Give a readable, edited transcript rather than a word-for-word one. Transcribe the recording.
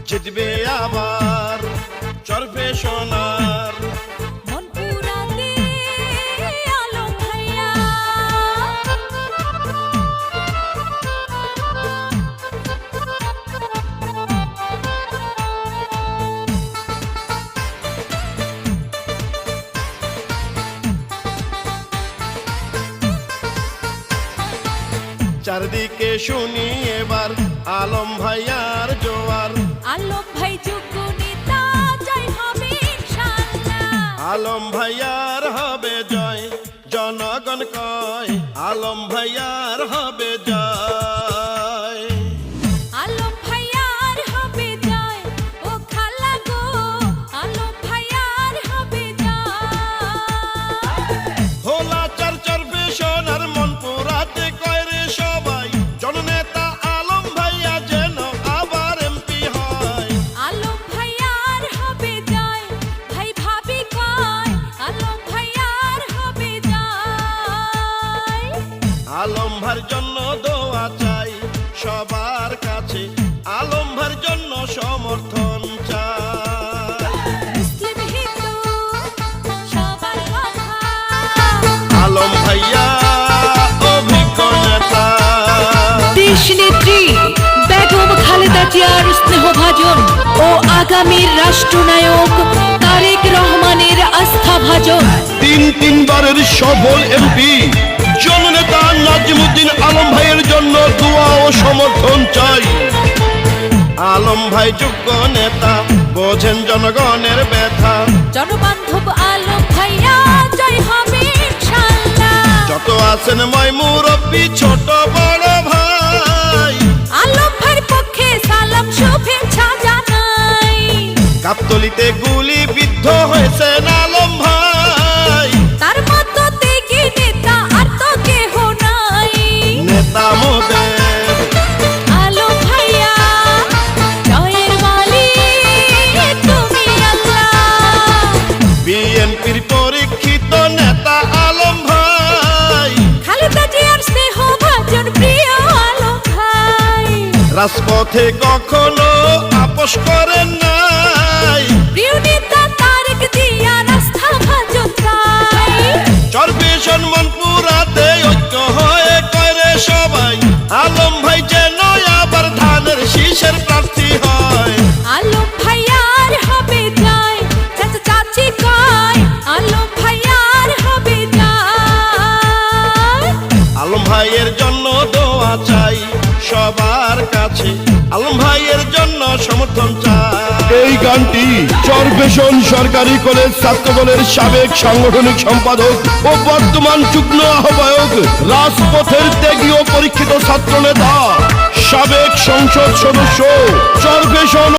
জিতবে আবার চরবে সোনার মন পুরাতে আলম ভাইয়া চারদিকে শুনি এবার আলম ভাইয়ার জোয়ার আলম ভাই যোগ্য নেতা জয় হবে ইনশাআল্লাহ আলম ভাইয়ার হবে জয় জনগণ কয় আলম ভাইয়ার হবে জয় আলম ভাইয়ার হবে জয় ও খালা গো আলম ভাইয়ার হবে জয় হোলা চার চরবে সোনার মন পুরাতে কয় রে সবাই জননেতা আলম ভাইয়া যেন আবার এমপি হয় আলম ভাইয়ার হবে জয় ভাই ভাবি কয় আলম ভাইয়ার হবে জয় আলম ভাইয়ের জন্য দোয়া চাই সবার কাছে আলম ভাইয়ের জন্য সমর্থন চাই মুসলিম হিন্দু সবার কথা আলম ভাইয়া অভিজ্ঞ নেতা দেশনেত্রী বেগম খালেদা জিয়ার স্নেহভাজন ও আগামীর রাষ্ট্রনায়ক তারেক রহমানের আস্থাভাজন তিনবারের সফল এমপি জননেতা নাজিমুদ্দিন আলম ভাইয়ের জন্য দোয়া ও সমর্থন চাই আলম ভাই যোগ্য নেতা বোঝেন জনগণের ব্যথা জনবান্ধব আলম ভাইয়া জয় হবে ইনশাআল্লাহ যত আছেন ময় মুরব্বী ছোট বড় ভাই আলম ভাইয়ের পক্ষে সালাম শুভেচ্ছা জানাই গাবতলীতে গুলি বিদ্ধ হয়েছেন আলম ভাই তার মতো ত্যাগী নেতা আর তো কেহ নাই নেতা মোদের আলম ভাইয়া জয়ের মালিক তুমি আল্লাহ বিএনপির পরীক্ষিত নেতা আলম ভাই খালেদা জিয়ার স্নেহ ভাজন প্রিয় আলম ভাই রাজপথে কখনো আপোষ করেন নাই প্রিয় নেতা তারেক জিয়ার আস্থা ভাজন চাই চরবে সম্মান পুরাতে ঐক্য হয়ে করে সবাই আলম ভাই যেন আবার ধানের শীষের প্রার্থী হয় আলম ভাইয়ার হবে জয় চাচা চাচি কয় আলম ভাইয়ার হবে জয় আলম ভাইয়ের জন্য দোয়া চাই সবার কাছে আলম ভাইয়ের জন্য সমর্থন চাই এই গানটি চরবেশন সরকারি কলেজ ছাত্রদলের সাবেক সাংগঠনিক সম্পাদক ও বর্তমান যুগ্ম আহ্বায়ক রাজপথের ত্যাগী ও পরীক্ষিত ছাত্র নেতা সাবেক সংসদ সদস্য চরবেশন